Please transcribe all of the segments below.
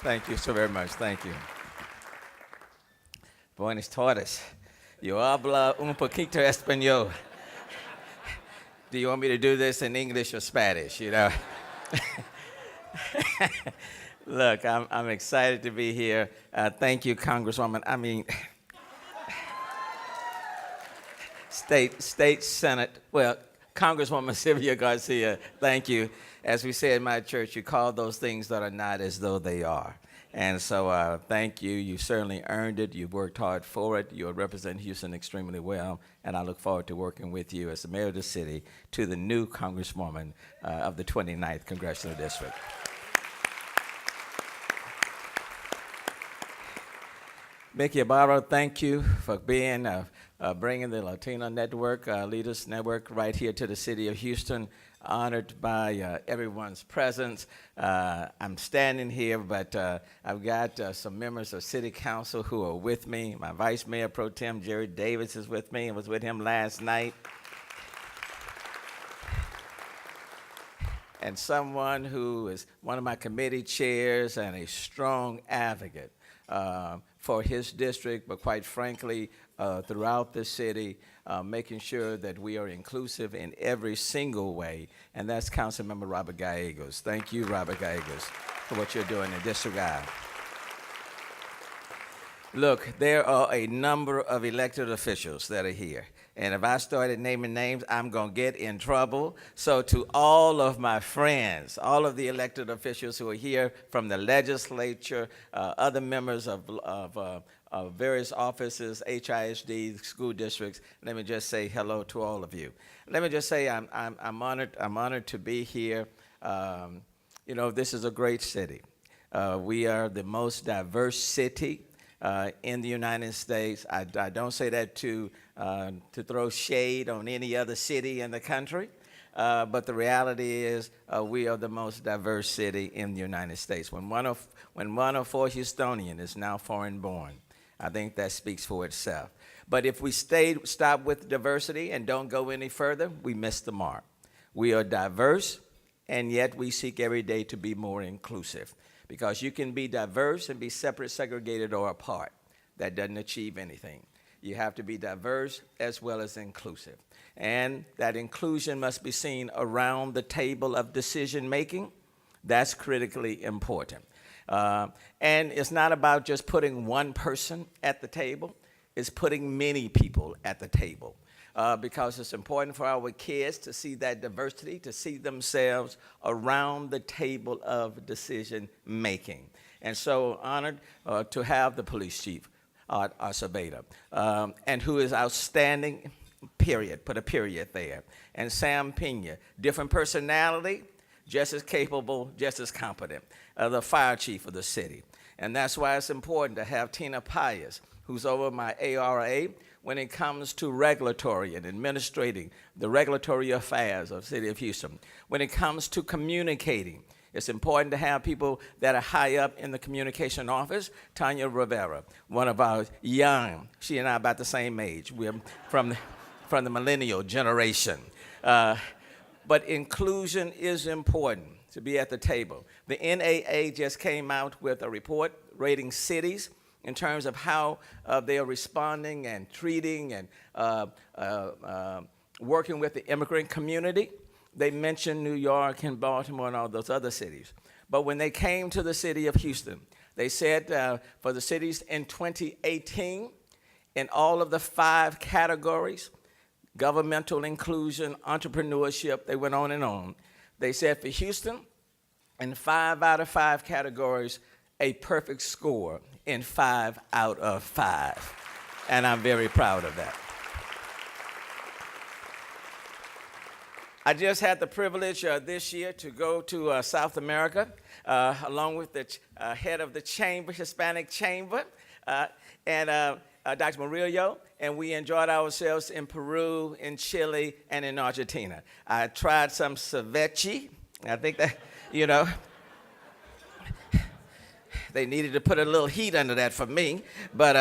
Thank you so very much. Thank you. Buenas tardes. Yo habla un poquito español. Do you want me to do this in English or Spanish? Look, I'm excited to be here. Thank you, Congresswoman. State Senate, Congresswoman Sylvia Garcia, thank you. As we say in my church, you call those things that are not as though they are. And so thank you. You certainly earned it. You've worked hard for it. You represent Houston extremely well. And I look forward to working with you as the mayor of the city to the new Congresswoman of the 29th Congressional District. Mickey Ibarra, thank you for being bringing the Latino Network, Leaders Network, right here to the city of Houston. Honored by everyone's presence. I'm standing here, but I've got some members of City Council who are with me. My Vice Mayor Pro Tem, Jerry Davis, is with me. I was with him last night. And someone who is one of my committee chairs and a strong advocate for his district, but quite frankly, throughout the city, making sure that we are inclusive in every single way, and that's Councilmember Robert Gallegos. Thank you, Robert Gallegos, for what you're doing in District I. Look, there are a number of elected officials that are here. And if I started naming names, I'm going to get in trouble. So to all of my friends, all of the elected officials who are here from the legislature, other members of various offices, HISD, school districts, let me just say hello to all of you. Let me just say I'm honored to be here. This is a great city. We are the most diverse city in the United States. I don't say that to throw shade on any other city in the country, but the reality is we are the most diverse city in the United States. When one of four Houstonian is now foreign-born, I think that speaks for itself. But if we stop with diversity and don't go any further, we miss the mark. We are diverse, and yet we seek every day to be more inclusive. Because you can be diverse and be separate, segregated, or apart. That doesn't achieve anything. You have to be diverse as well as inclusive. And that inclusion must be seen around the table of decision making. That's critically important. And it's not about just putting one person at the table. It's putting many people at the table. Because it's important for our kids to see that diversity, to see themselves around the table of decision making. And so honored to have the police chief, Acevedo, and who is outstanding, period, put a period there. And Sam Pena, different personality, just as capable, just as competent, the fire chief of the city. And that's why it's important to have Tina Pius, who's over my ARA, when it comes to regulatory and administrating the regulatory affairs of the city of Houston. When it comes to communicating, it's important to have people that are high up in the communication office. Tanya Rivera, one of our young, she and I are about the same age. We're from the millennial generation. But inclusion is important to be at the table. The NAA just came out with a report rating cities in terms of how they are responding and treating and working with the immigrant community. They mentioned New York and Baltimore and all those other cities. But when they came to the city of Houston, they said for the cities in 2018, in all of the 5 categories, governmental inclusion, entrepreneurship, they went on and on. They said for Houston, in 5 out of 5 categories, a perfect score in 5 out of 5. And I'm very proud of that. I just had the privilege this year to go to South America, along with the head of the chamber, Hispanic Chamber, and Dr. Murillo, and we enjoyed ourselves in Peru, in Chile, and in Argentina. I tried some ceviche. I think that, they needed to put a little heat under that for me, but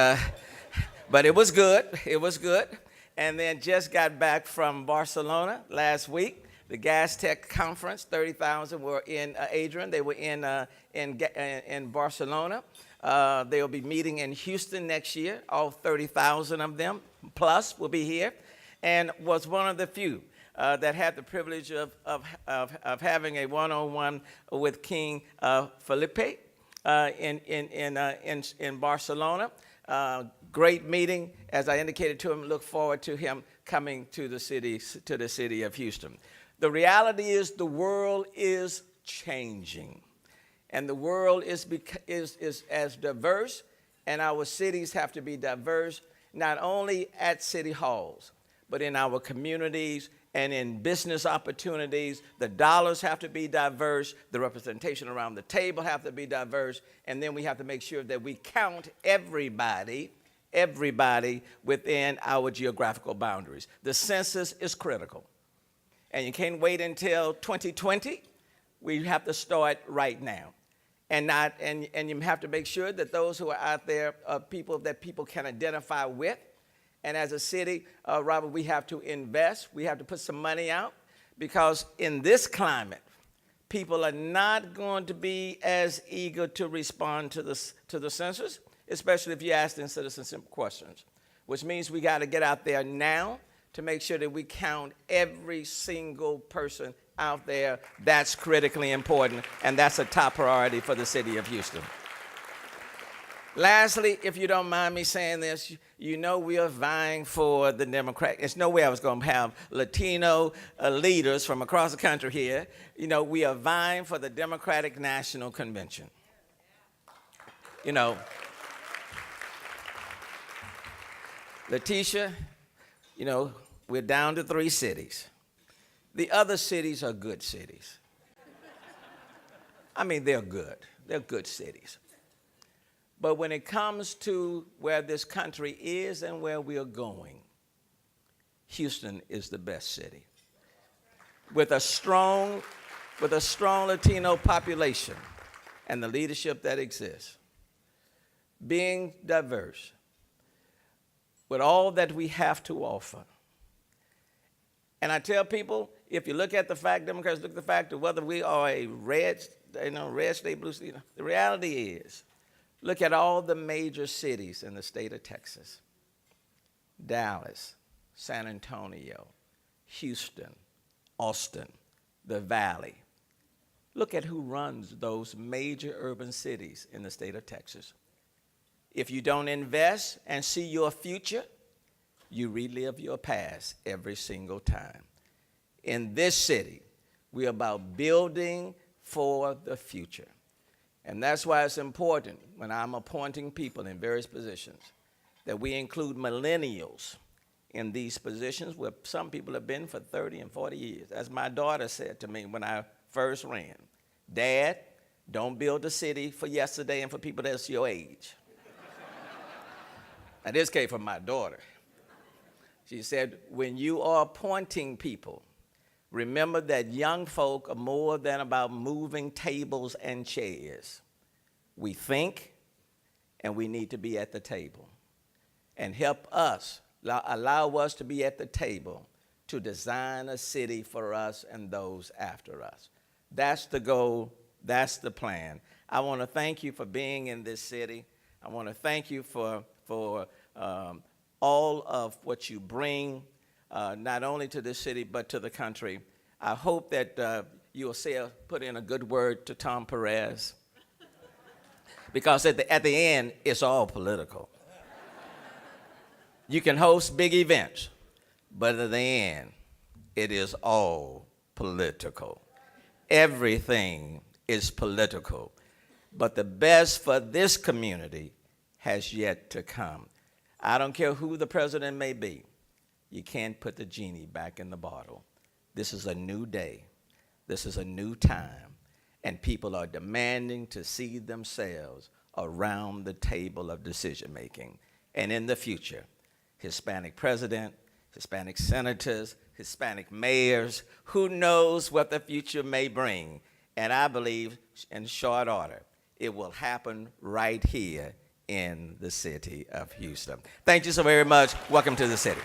it was good. It was good. And then just got back from Barcelona last week The Gas Tech Conference, 30,000 were in Adrian. They were in Barcelona. They'll be meeting in Houston next year. All 30,000 of them plus will be here, and was one of the few that had the privilege of having a one-on-one with King Felipe in Barcelona. Great meeting. As I indicated to him, look forward to him coming to the city of Houston. The reality is the world is changing, and the world is as diverse, and our cities have to be diverse, not only at city halls, but in our communities and in business opportunities. The dollars have to be diverse, the representation around the table have to be diverse, and then we have to make sure that we count everybody within our geographical boundaries. The census is critical, and you can't wait until 2020. We have to start right now, and you have to make sure that those who are out there are people that people can identify with. And as a city, Robert, we have to invest. We have to put some money out, because in this climate, people are not going to be as eager to respond to the census, especially if you ask them citizenship questions, which means we got to get out there now to make sure that we count every single person out there. That's critically important, and that's a top priority for the city of Houston. Lastly, if you don't mind me saying this, you know we are vying for the Democrat. There's no way I was going to have Latino leaders from across the country here. You know, we are vying for the Democratic National Convention. You know, Letitia, you know, we're down to 3 cities. The other cities are good cities. I mean, they're good. They're good cities. But when it comes to where this country is and where we are going, Houston is the best city. With a strong Latino population and the leadership that exists, being diverse, with all that we have to offer. And I tell people, if you look at the fact, Democrats look at the fact of whether we are a red state, blue state, the reality is, look at all the major cities in the state of Texas: Dallas, San Antonio, Houston, Austin, the Valley. Look at who runs those major urban cities in the state of Texas. If you don't invest and see your future, you relive your past every single time. In this city, we're about building for the future. And that's why it's important when I'm appointing people in various positions that we include millennials in these positions, where some people have been for 30 and 40 years. As my daughter said to me when I first ran, "Dad, don't build a city for yesterday and for people that's your age." Now, this came from my daughter. She said, when you are appointing people, remember that young folk are more than about moving tables and chairs. We think, and we need to be at the table. And help us, allow us to be at the table to design a city for us and those after us. That's the goal. That's the plan. I want to thank you for being in this city. I want to thank you for all of what you bring, not only to this city, but to the country. I hope that you'll put in a good word to Tom Perez, because at the end, it's all political. You can host big events, but at the end, it is all political. Everything is political. But the best for this community has yet to come. I don't care who the president may be. You can't put the genie back in the bottle. This is a new day. This is a new time. And people are demanding to see themselves around the table of decision making. And in the future, Hispanic president, Hispanic senators, Hispanic mayors, who knows what the future may bring. And I believe, in short order, it will happen right here in the city of Houston. Thank you so very much. Welcome to the city.